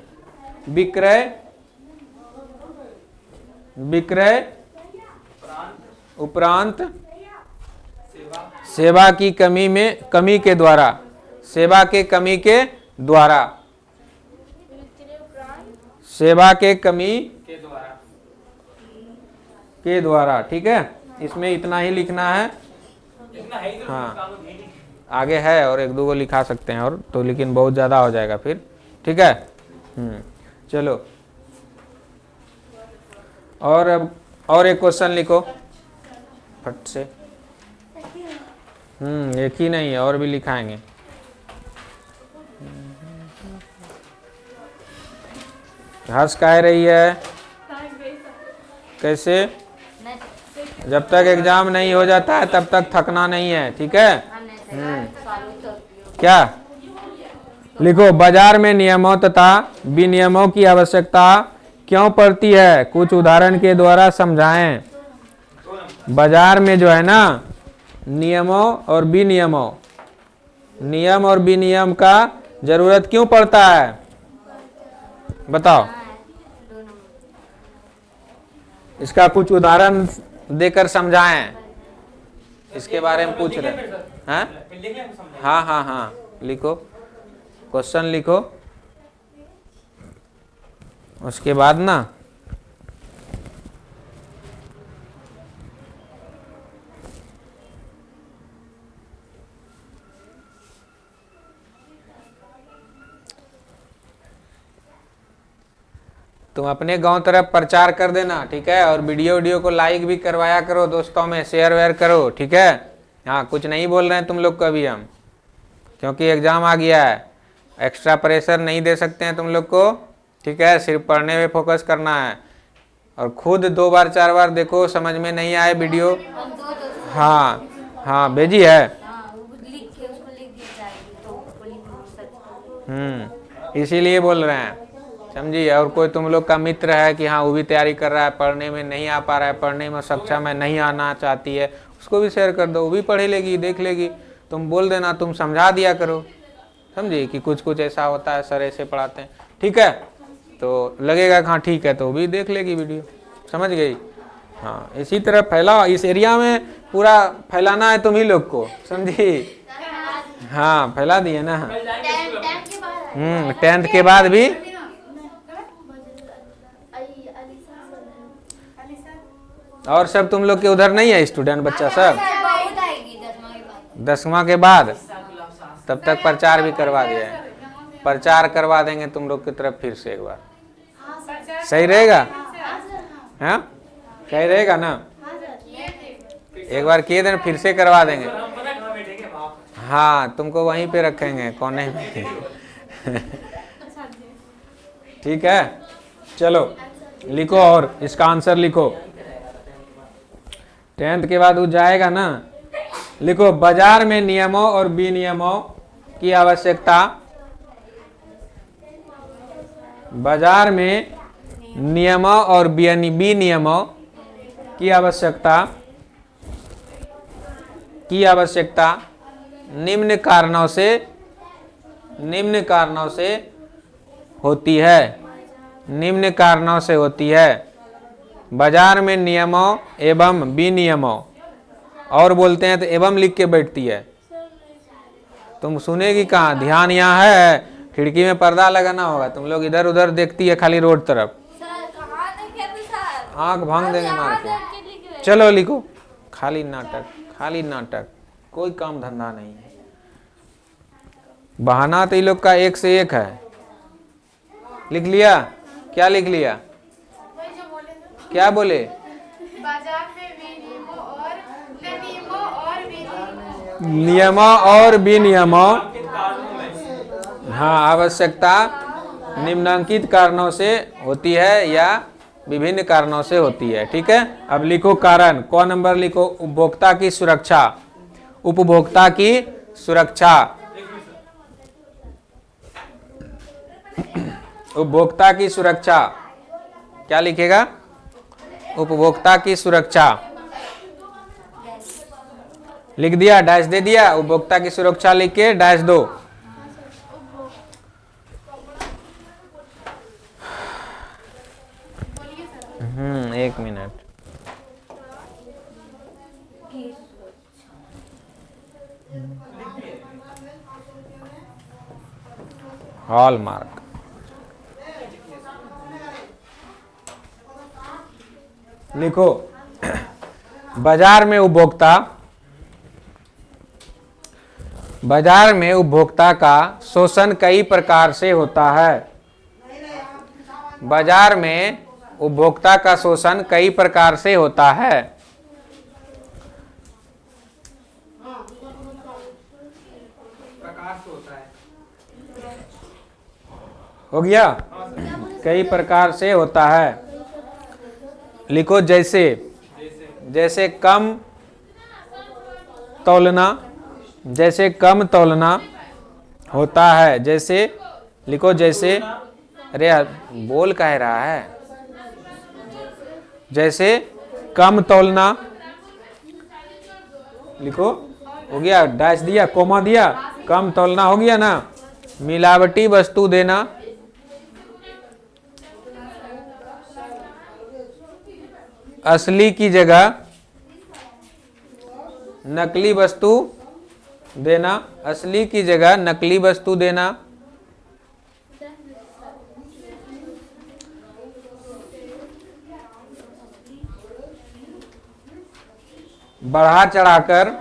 विक्रय उपरांत सेवा की कमी के द्वारा, सेवा के कमी के द्वारा, सेवा के कमी के द्वारा, ठीक है। इसमें इतना ही लिखना है। हाँ, आगे है और 1-2 को लिखा सकते हैं और तो, लेकिन बहुत ज्यादा हो जाएगा फिर, ठीक है। चलो, और अब और एक क्वेश्चन लिखो फट से। एक ही नहीं है, और भी लिखाएंगे। हर्ष कह रही है कैसे? जब तक एग्जाम नहीं हो जाता है तब तक थकना नहीं है, ठीक है? क्या लिखो? बाजार में नियमों तथा विनियमों की आवश्यकता क्यों पड़ती है, कुछ उदाहरण के द्वारा समझाएं। बाजार में जो है ना, नियमों और विनियमों, नियम और विनियम का जरूरत क्यों पड़ता है, बताओ। इसका कुछ उदाहरण देकर समझाएं, इसके बारे में पूछ रहे हैं। हाँ हाँ हाँ, लिखो क्वेश्चन लिखो, उसके बाद ना तुम अपने गांव तरफ प्रचार कर देना, ठीक है? और वीडियो को लाइक भी करवाया करो, दोस्तों में शेयर वेयर करो, ठीक है? हाँ, कुछ नहीं बोल रहे हैं तुम लोग को अभी हम, क्योंकि एग्जाम आ गया है। एक्स्ट्रा प्रेशर नहीं दे सकते हैं तुम लोग को, ठीक है? सिर्फ पढ़ने में फोकस करना है। और खुद 2 बार 4 बार देखो, समझ में नहीं आए वीडियो। हाँ हाँ, भेजी है। इसीलिए बोल रहे हैं, समझिए। और कोई तुम लोग का मित्र है कि हाँ वो भी तैयारी कर रहा है, पढ़ने में नहीं आ पा रहा है, पढ़ने में सक्षम है, नहीं आना चाहती है, उसको भी शेयर कर दो, वो भी पढ़ लेगी, देख लेगी। तुम बोल देना, तुम समझा दिया करो, समझिए कि कुछ कुछ ऐसा होता है, सर ऐसे पढ़ाते हैं, ठीक है? तो लगेगा हाँ ठीक है, तो वो भी देख लेगी वीडियो, समझ गई? हाँ, इसी तरह फैलाओ, इस एरिया में पूरा फैलाना है तुम ही लोग को, समझी? हाँ, फैला दिए ना। 10th के बाद भी और सब तुम लोग के उधर नहीं है स्टूडेंट बच्चा सब? 10वां के बाद तब तक प्रचार भी करवा दिया है, प्रचार करवा देंगे तुम लोग की तरफ फिर से एक बार, सही रहेगा? हाँ, सही रहेगा ना? एक बार किए देना, फिर से करवा देंगे। हाँ, तुमको वहीं पे रखेंगे, कोने पे। ठीक है, चलो लिखो और इसका आंसर लिखो। 10th के बाद वो जाएगा ना, लिखो बाजार में नियमों और विनियमों की आवश्यकता, बाजार में नियमों और विनियमों की आवश्यकता निम्न कारणों से होती है, निम्न कारणों से होती है। बाजार में नियमों एवं विनियमों, और बोलते हैं तो एवं लिख के बैठती है, तुम सुनेगी कहाँ? ध्यान यहाँ है, खिड़की में पर्दा लगाना होगा, तुम लोग इधर उधर देखती है खाली रोड तरफ, आंख भांग देंगे मार के। चलो लिखो, खाली नाटक, खाली नाटक, कोई काम धंधा नहीं है। बहाना तो ये लोग का एक से एक है। लिख लिया? क्या लिख लिया? क्या बोले? बाजार में नियमों और विनियमों, हाँ, आवश्यकता निम्नलिखित कारणों से होती है या विभिन्न कारणों से होती है, ठीक है? अब लिखो कारण, कौन नंबर लिखो? उपभोक्ता की सुरक्षा, उपभोक्ता की सुरक्षा, उपभोक्ता की सुरक्षा, क्या लिखेगा? उपभोक्ता की सुरक्षा लिख दिया, डैश दे दिया, उपभोक्ता की सुरक्षा लिख के डैश दो। एक मिनट, हॉलमार्क, लिखो बाजार में उपभोक्ता का शोषण कई प्रकार से होता है। बाजार में उपभोक्ता का शोषण कई प्रकार से होता है। प्रकार से होता है। हो गया? कई प्रकार से होता है। लिखो जैसे, जैसे कम तौलना, जैसे कम तौलना होता है। जैसे लिखो जैसे, अरे यार बोल कह रहा है। जैसे कम तौलना, लिखो, हो गया, डैश दिया, कोमा दिया, कम तौलना हो गया ना। मिलावटी वस्तु देना, असली की जगह नकली वस्तु देना, असली की जगह नकली वस्तु देना, बढ़ा चढ़ाकर,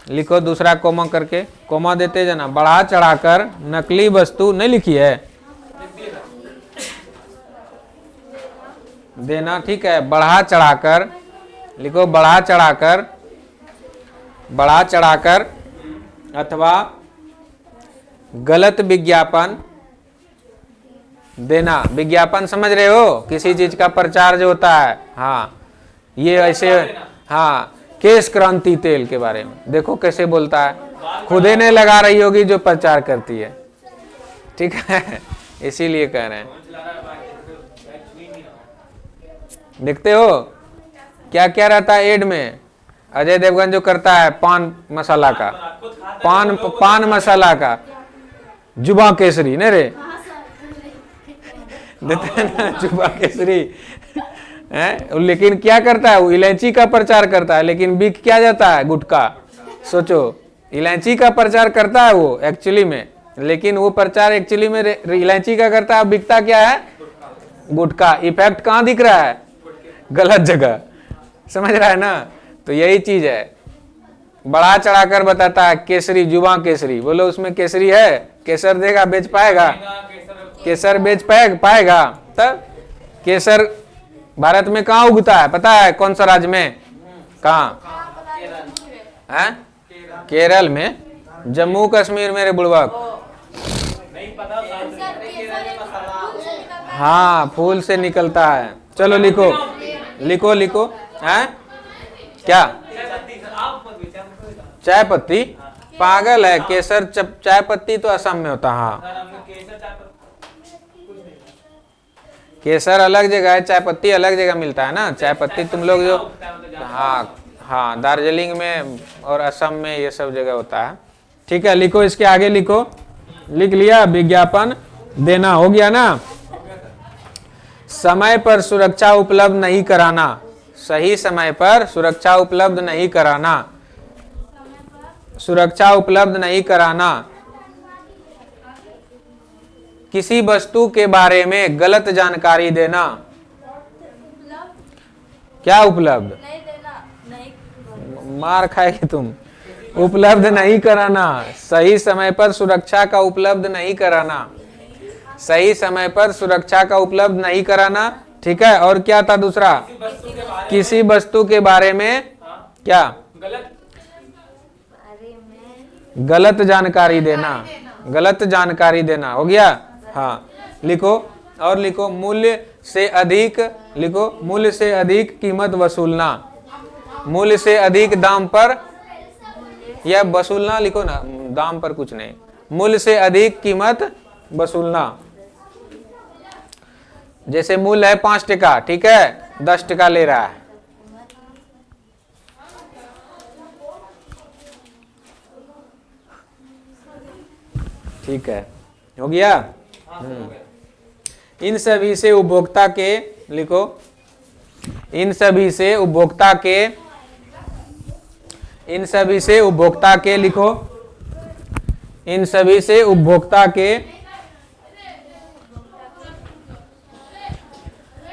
लिखो दूसरा कोमा करके, कोमा देते जाना, बढ़ा चढ़ाकर नकली वस्तु नहीं लिखी है, देना, ठीक है। बढ़ा चढ़ाकर लिखो, बढ़ा चढ़ाकर, बढ़ा चढ़ाकर अथवा गलत विज्ञापन देना। विज्ञापन समझ रहे हो? किसी चीज का प्रचार जो होता है, हाँ, ये ऐसे, हाँ, केश क्रांति तेल के बारे में देखो कैसे बोलता है, खुदे ने लगा रही होगी जो प्रचार करती है, ठीक है, इसीलिए कह रहे हैं। देखते हो क्या क्या रहता है एड में? अजय देवगन जो करता है पान मसाला का, पान मसाला का, जुबा केसरी, नहीं रे, देते हैं ना जुबा केसरी है। लेकिन क्या करता है वो? इलायची का प्रचार करता है, लेकिन बिक क्या जाता है? गुटखा। सोचो, इलायची का प्रचार करता है वो एक्चुअली में, लेकिन वो प्रचार एक्चुअली में इलायची का करता है, बिकता क्या है? गुटखा। इफेक्ट कहाँ दिख रहा है? गलत जगह। समझ रहा है ना? तो यही चीज है, बढ़ा चढ़ाकर बताता है केसरी, जुबा केसरी, बोलो उसमें केसरी है? केसर देगा, बेच पाएगा? केसर बेच पाएगा? तब केसर भारत में कहाँ उगता है पता है? कौन सा राज्य में? कहाँ है? केरल में, जम्मू कश्मीर मेरे बुड़बक, हाँ, फूल से निकलता है। चलो लिखो, लिखो, लिखो, हैं? क्या? चाय पत्ती? पागल है, केसर चाय पत्ती तो असम में होता है। हाँ, केसर अलग जगह है, चाय पत्ती अलग जगह मिलता है ना। चाय पत्ती तुम लोग जो, हाँ हाँ, दार्जिलिंग में और असम में ये सब जगह होता है, ठीक है। लिखो, इसके आगे लिखो, लिख लिया, विज्ञापन देना, हो गया ना। समय पर सुरक्षा उपलब्ध नहीं कराना, सही समय पर सुरक्षा उपलब्ध नहीं कराना, सुरक्षा उपलब्ध नहीं कराना। किसी वस्तु के बारे में गलत जानकारी देना। क्या उपलब्ध? नहीं देना, नहीं, मार खाएगी तुम। उपलब्ध नहीं कराना, सही समय पर सुरक्षा का उपलब्ध नहीं कराना, सही समय पर सुरक्षा का उपलब्ध नहीं कराना, ठीक है। और क्या था दूसरा? किसी वस्तु के बारे में क्या? गलत जानकारी देना, गलत जानकारी देना, हो गया। हाँ, लिखो, और लिखो, मूल्य से अधिक, लिखो, मूल्य से अधिक कीमत वसूलना, मूल्य से अधिक दाम पर, या वसूलना लिखो ना, दाम पर कुछ नहीं, मूल्य से अधिक कीमत वसूलना। जैसे मूल्य है 5 टका, ठीक है, 10 टका ले रहा है, ठीक है, हो गया। इन सभी से उपभोक्ता के, लिखो, इन सभी से उपभोक्ता के, इन सभी से उपभोक्ता के, लिखो, इन सभी से उपभोक्ता के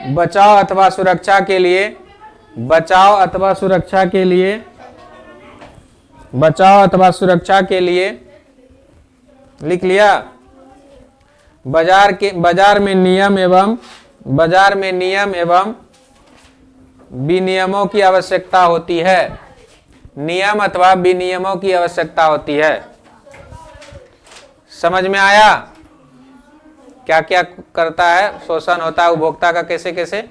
बचाव अथवा सुरक्षा के लिए, बचाव अथवा सुरक्षा के लिए, बचाव अथवा सुरक्षा के लिए, लिख लिया। बाजार में नियम एवं बाजार में नियम एवं विनियमों की आवश्यकता होती है। नियम अथवा विनियमों की आवश्यकता होती है। समझ में आया? क्या क्या करता है, शोषण होता है उपभोक्ता का, कैसे कैसे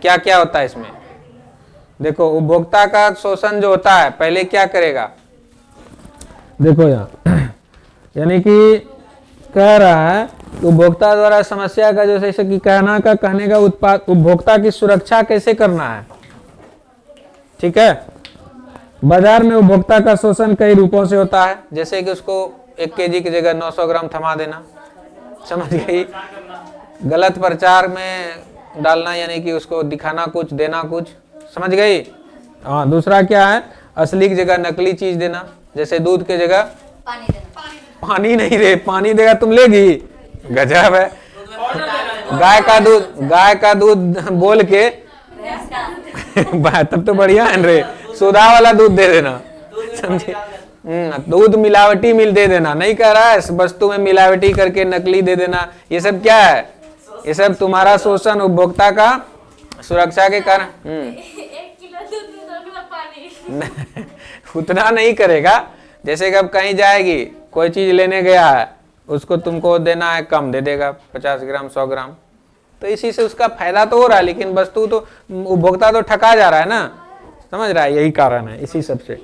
क्या क्या होता है इसमें। देखो उपभोक्ता का शोषण जो होता है, पहले क्या करेगा, देखो यहाँ यानी कि कह रहा है उपभोक्ता द्वारा समस्या का जैसे कि कहने का उत्पाद उपभोक्ता की सुरक्षा कैसे करना है। ठीक है, बाजार में उपभोक्ता का शोषण कई रूपों से होता है, जैसे कि उसको 1 केजी की जगह 900 ग्राम थमा देना, समझ गई, गलत प्रचार में डालना, यानी कि उसको दिखाना कुछ, देना कुछ, समझ गई। हाँ, दूसरा क्या है, असली की जगह नकली चीज देना, जैसे दूध की जगह पानी देना। पानी नहीं रे, पानी देगा तुम लेगी, गजब है। गाय का दूध बोल के तब तो बढ़िया है रे, सोडा वाला दूध दे देना, समझे। दूध मिलावटी मिल दे देना, नहीं कह रहा है वस्तु में मिलावटी करके नकली दे देना, ये सब क्या है, ये सब तुम्हारा शोषण उपभोक्ता का सुरक्षा के कारण। 1 किलो दूध में 2 गिलास पानी। उतना नहीं करेगा, जैसे कि अब कहीं जाएगी, कोई चीज लेने गया है, उसको तुमको देना है कम, दे देगा 50 ग्राम 100 ग्राम, तो इसी से उसका फायदा तो हो रहा है, लेकिन वस्तु तो उपभोक्ता तो ठगा जा रहा है ना, समझ रहा है, यही कारण है इसी सबसे।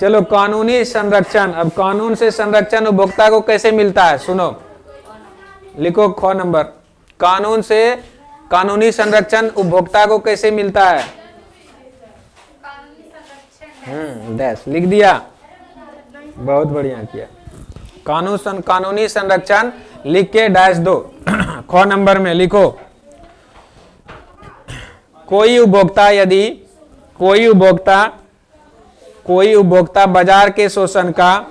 चलो कानूनी संरक्षण। अब कानून से संरक्षण उपभोक्ता को कैसे मिलता है, सुनो, लिखो ख नंबर। कानून से कानूनी संरक्षण उपभोक्ता को कैसे मिलता है। कानूनी संरक्षण डैश लिख दिया, बहुत बढ़िया किया। कानूनी संरक्षण लिख के डैश दो। ख नंबर में लिखो, कोई उपभोक्ता बाजार के शोषण का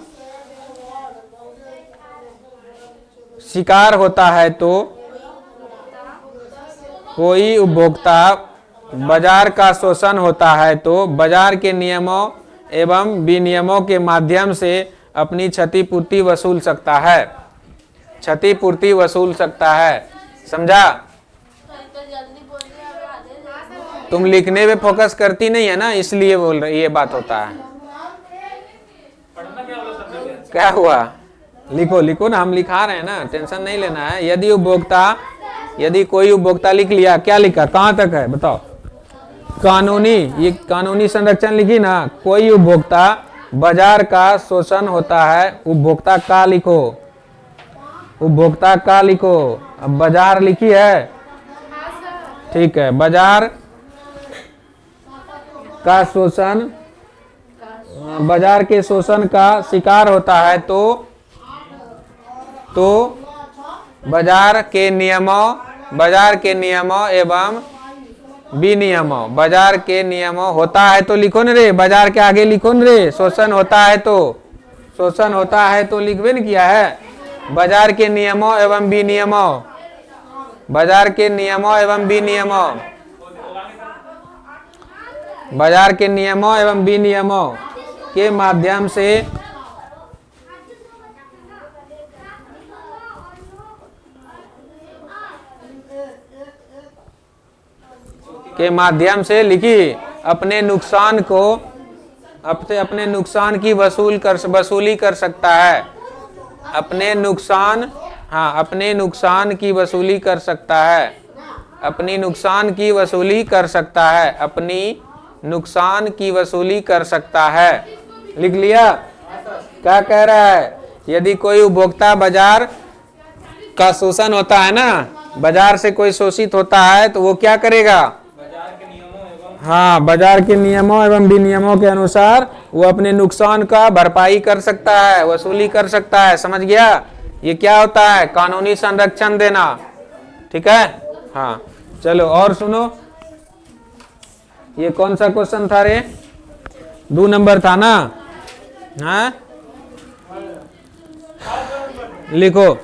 शिकार होता है तो कोई उपभोक्ता बाजार का शोषण होता है तो बाजार के नियमों एवं विनियमों के माध्यम से अपनी क्षतिपूर्ति वसूल सकता है। क्षतिपूर्ति वसूल सकता है, समझा। तुम लिखने पे फोकस करती नहीं है ना, इसलिए बोल रही ये बात होता है। क्या हुआ, लिखो लिखो ना, हम लिखा रहे हैं ना, टेंशन नहीं लेना है। यदि कोई उपभोक्ता लिख लिया, क्या लिखा, कहां तक है बताओ। ये कानूनी संरक्षण लिखी ना, कोई उपभोक्ता बाजार का शोषण होता है, उपभोक्ता का लिखो, उपभोक्ता का लिखो। अब बाजार लिखी है, ठीक है, बाजार का शोषण, बाजार के शोषण का शिकार होता है तो बाजार के नियमों एवं विनियमों, बाजार के नियमों होता है तो लिखो न रे, बाजार के आगे लिखो न रे, शोषण होता है तो लिखबे न किया है। बाजार के नियमों एवं विनियमों, बाजार के नियमों एवं विनियमों, बाजार के नियमों एवं विनियमों के माध्यम से लिखी अपने नुकसान की वसूली कर सकता है। अपने नुकसान की वसूली कर सकता है। अपनी नुकसान की वसूली कर सकता है। अपनी नुकसान की वसूली कर सकता है। लिख लिया, क्या कह रहा है। यदि कोई उपभोक्ता बाजार का शोषण होता है ना, बाजार से कोई शोषित होता है तो वो क्या करेगा, बाजार के नियमों एवं विनियमों के अनुसार वो अपने नुकसान का भरपाई कर सकता है, वसूली कर सकता है। समझ गया, ये क्या होता है, कानूनी संरक्षण देना। ठीक है, हाँ चलो और सुनो, ये कौन सा क्वेश्चन था रे, 2 नंबर था ना। हाँ लिखो,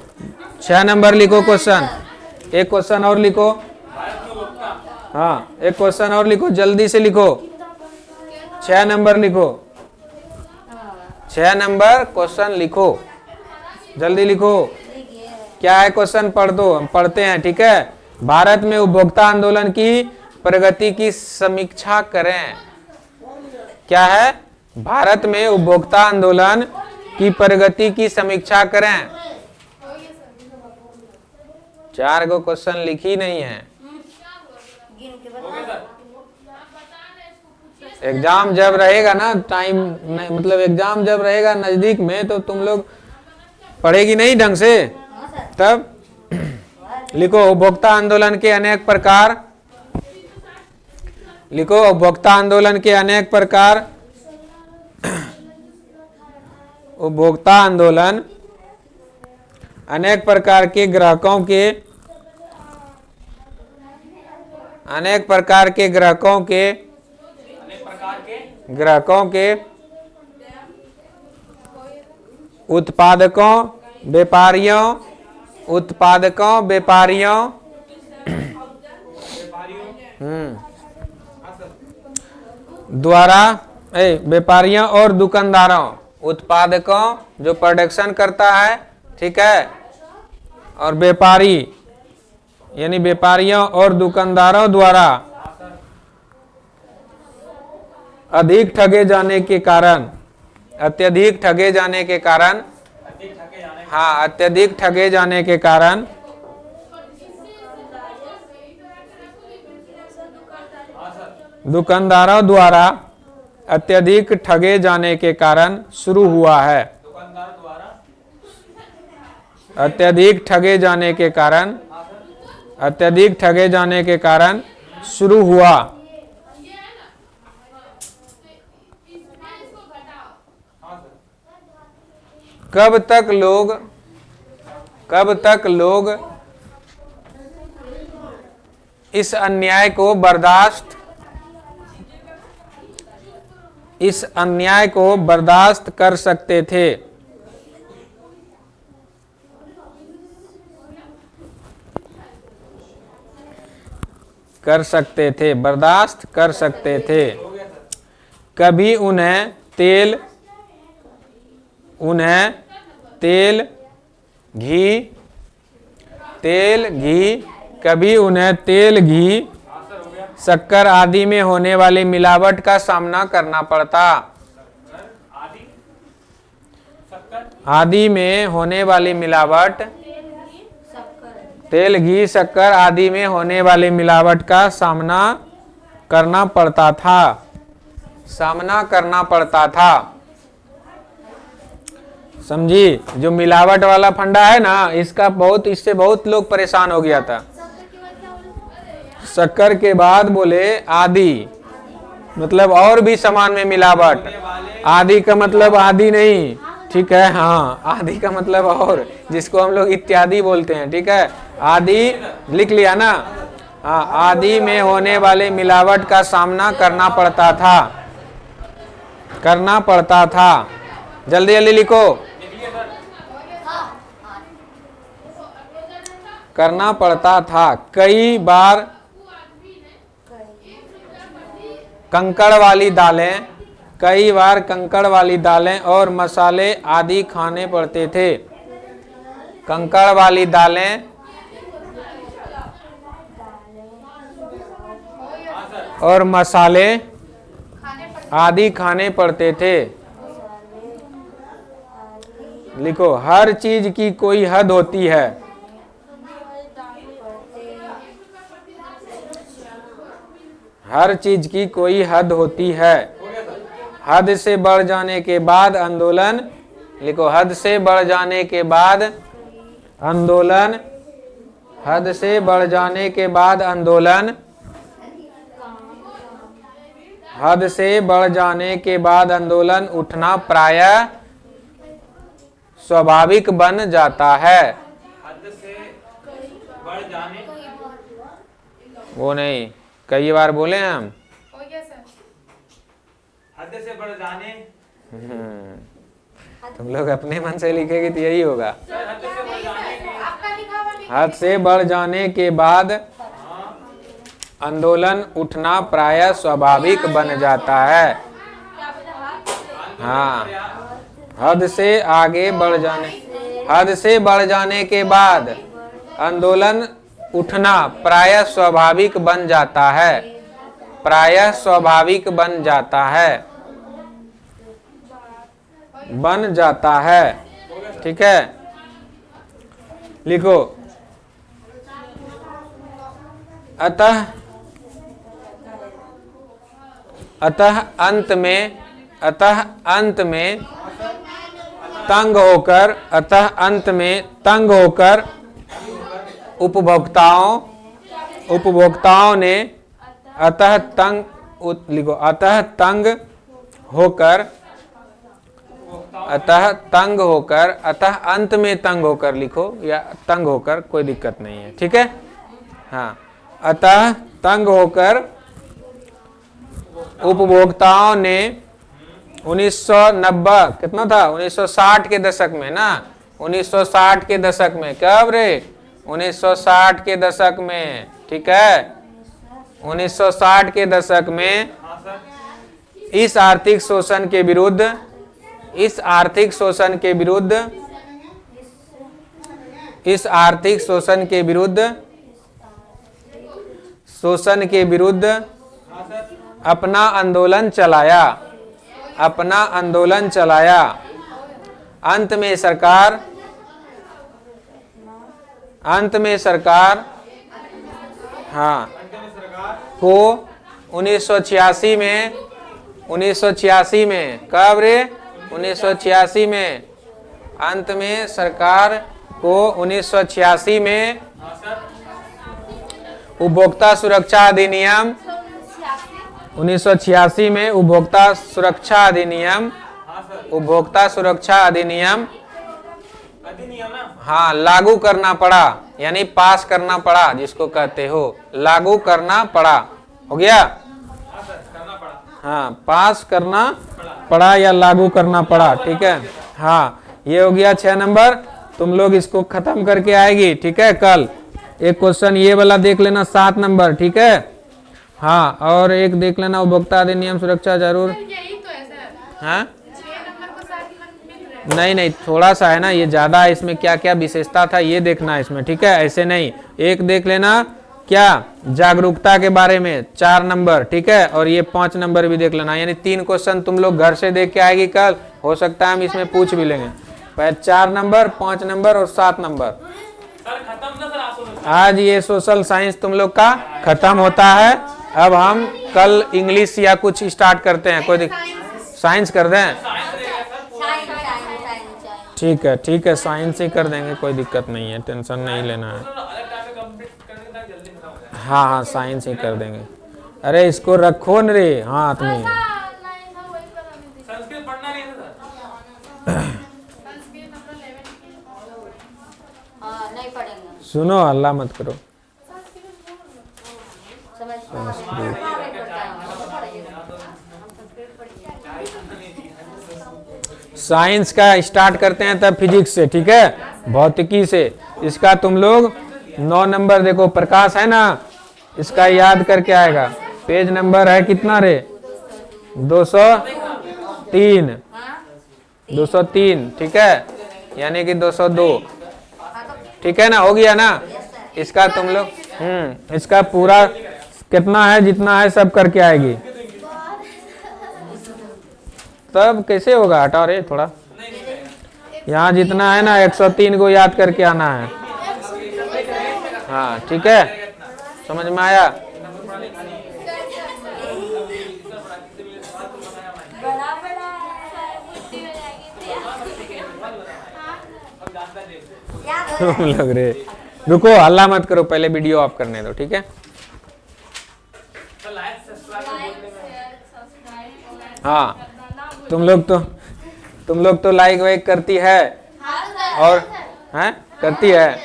6 नंबर लिखो क्वेश्चन, एक क्वेश्चन और लिखो। हाँ एक क्वेश्चन और लिखो, जल्दी से लिखो, 6 नंबर लिखो, 6 नंबर क्वेश्चन लिखो, जल्दी लिखो। क्या है क्वेश्चन, पढ़ दो, हम पढ़ते हैं। ठीक है, भारत में उपभोक्ता आंदोलन की प्रगति की समीक्षा करें। क्या है? भारत में उपभोक्ता आंदोलन की प्रगति की समीक्षा करें। 4 गो क्वेश्चन लिखी नहीं है। गिन के बता। एग्जाम जब रहेगा ना टाइम, मतलब एग्जाम जब रहेगा नजदीक में तो तुम लोग पढ़ेगी नहीं ढंग से, हाँ सर। तब लिखो उपभोक्ता आंदोलन के अनेक प्रकार। लिखो उपभोक्ता आंदोलन के अनेक प्रकार। उपभोक्ता आंदोलन अनेक प्रकार के ग्राहकों के उत्पादकों व्यापारियों द्वारा व्यापारियों और दुकानदारों, उत्पादकों जो प्रोडक्शन करता है, ठीक है, और व्यापारी यानी व्यापारियों और दुकानदारों द्वारा अत्यधिक ठगे जाने के कारण, अत्यधिक ठगे जाने के कारण दुकानदारों द्वारा अत्यधिक ठगे जाने के कारण शुरू हुआ है। अत्यधिक ठगे जाने के कारण शुरू हुआ। कब तक लोग इस अन्याय को बर्दाश्त कर सकते थे? बर्दाश्त कर सकते थे। कभी उन्हें तेल घी शक्कर आदि में होने वाली मिलावट का सामना करना पड़ता। आदि में होने वाली मिलावट, तेल घी शक्कर आदि में होने वाली मिलावट का सामना करना पड़ता था। समझी? जो मिलावट वाला फंडा है ना, इससे बहुत लोग परेशान हो गया था। शक्कर के बाद बोले आदि, मतलब और भी सामान में मिलावट। आदि का मतलब आदि नहीं, ठीक है, हाँ, आदि का मतलब और, जिसको हम लोग इत्यादि बोलते हैं, ठीक है। आदि लिख लिया ना? हाँ, आदि में होने वाले मिलावट का सामना करना पड़ता था। जल्दी जल्दी लिखो। करना पड़ता था। कई बार कंकड़ वाली दालें और मसाले आदि खाने पड़ते थे। कंकड़ वाली दालें और मसाले आदि खाने पड़ते थे। लिखो, हर चीज की कोई हद होती है। हर चीज की कोई हद होती है। हद से बढ़ जाने के बाद आंदोलन, लिखो, हद से बढ़ जाने के बाद आंदोलन, हद से बढ़ जाने के बाद आंदोलन, हद से बढ़ जाने के बाद आंदोलन उठना प्रायः स्वाभाविक बन जाता है। हद से बढ़ जाने, वो नहीं, कई बार बोले हम। हो गया सर। हद से बढ़ जाने, तुम लोग अपने मन से लिखेगी तो यही होगा। सर हद से बढ़ जाने के, आपका लिखा हुआ लिखिए। हद से बढ़ जाने के बाद आंदोलन उठना प्रायः स्वाभाविक बन जाता है। हाँ, हद से आगे बढ़ जाने, हद से बढ़ जाने के बाद आंदोलन उठना प्रायः स्वाभाविक बन जाता है, प्रायः स्वाभाविक बन जाता है, बन जाता है। ठीक है, लिखो अतः, अतः अंत में, अतः अंत में तंग होकर, अतः अंत में तंग होकर उपभोक्ताओं ने अतः तंग, लिखो अतः तंग होकर, अतः तंग होकर, अतः अंत में तंग होकर लिखो या तंग होकर, कोई दिक्कत नहीं है। ठीक है, हाँ, अतः तंग होकर उपभोक्ताओं ने 1990 कितना था 1960 के दशक में ना, 1960 के दशक में, कब रे 1960 के दशक में। ठीक है, 1960 के दशक में इस आर्थिक शोषण के विरुद्ध, इस आर्थिक शोषण के विरुद्ध, इस आर्थिक शोषण के विरुद्ध, शोषण के विरुद्ध अपना आंदोलन चलाया, अपना आंदोलन चलाया। अंत में सरकार, अंत में सरकार, हाँ, को 1986 में, 1986 में, कब रे 1986 में, अंत में सरकार को 1986 में उपभोक्ता सुरक्षा अधिनियम, 1986 में उपभोक्ता सुरक्षा अधिनियम, उपभोक्ता सुरक्षा अधिनियम, हाँ, लागू करना पड़ा, यानी पास करना पड़ा, जिसको कहते हो लागू करना पड़ा। हो गया, हाँ, पास करना पड़ा या लागू करना पड़ा। ठीक है, हाँ, ये हो गया 6 नंबर। तुम लोग इसको खत्म करके आएगी। ठीक है, कल एक क्वेश्चन ये वाला देख लेना 7 नंबर। ठीक है, हाँ, और एक देख लेना उपभोक्ता अधिनियम सुरक्षा जरूर। यही तो है सर, हाँ, 6 नंबर को 7 नंबर मिल रहा है। नहीं नहीं, थोड़ा सा है ना, ये ज्यादा है, इसमें क्या क्या विशेषता था ये देखना है इसमें। ठीक है, ऐसे नहीं, एक देख लेना क्या जागरूकता के बारे में 4 नंबर। ठीक है, और ये 5 नंबर भी देख लेना, यानी 3 क्वेश्चन तुम लोग घर से देख के आएगी कल। हो सकता है हम इसमें पूछ भी लेंगे। पहले 4 नंबर, 5 नंबर और 7 नंबर। आज ये सोशल साइंस तुम लोग का खत्म होता है। अब हम कल इंग्लिश या कुछ स्टार्ट करते हैं। कोई साइंस कर दें? ठीक है, ठीक है, साइंस ही कर देंगे, कोई दिक्कत नहीं है, टेंशन नहीं लेना है। हाँ हाँ, साइंस ही कर देंगे। अरे इसको रखो न रे हाथ में। संस्कृत पढ़ना नहीं है नहीं पढ़ेंगे। सुनो, अल्लाह मत करो। साइंस का स्टार्ट करते हैं तब फिजिक्स से। ठीक है, भौतिकी से। इसका तुम लोग 9 नंबर देखो, प्रकाश है ना, इसका याद करके आएगा। पेज नंबर है कितना रे? 203, 203। ठीक है, यानी कि 202। ठीक है ना, हो गया ना। इसका तुम लोग इसका पूरा कितना है, जितना है सब करके आएगी। तब कैसे होगा? हटाओ रे थोड़ा, यहाँ जितना है ना 103 को याद करके आना है। हाँ, ठीक है, समझ में आया? तुम लोग रे, रुको, हल्ला मत करो, पहले वीडियो ऑफ करने दो। ठीक है, हाँ, तुम लोग तो लाइक वाइक करती है और हैं करती है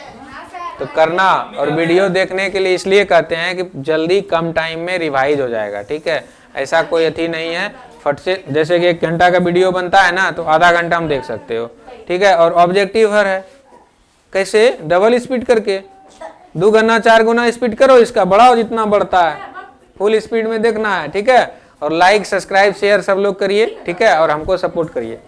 तो करना। और वीडियो देखने के लिए इसलिए कहते हैं कि जल्दी कम टाइम में रिवाइज हो जाएगा। ठीक है, ऐसा कोई अथी नहीं है फट से, जैसे कि 1 घंटा का वीडियो बनता है ना, तो आधा घंटा में देख सकते हो। ठीक है, और ऑब्जेक्टिव है कैसे, डबल स्पीड करके 2 गुना 4 गुना स्पीड करो, इसका बढ़ाओ जितना बढ़ता है, फुल स्पीड में देखना है। ठीक है, और लाइक सब्सक्राइब शेयर सब लोग करिए। ठीक है, और हमको सपोर्ट करिए।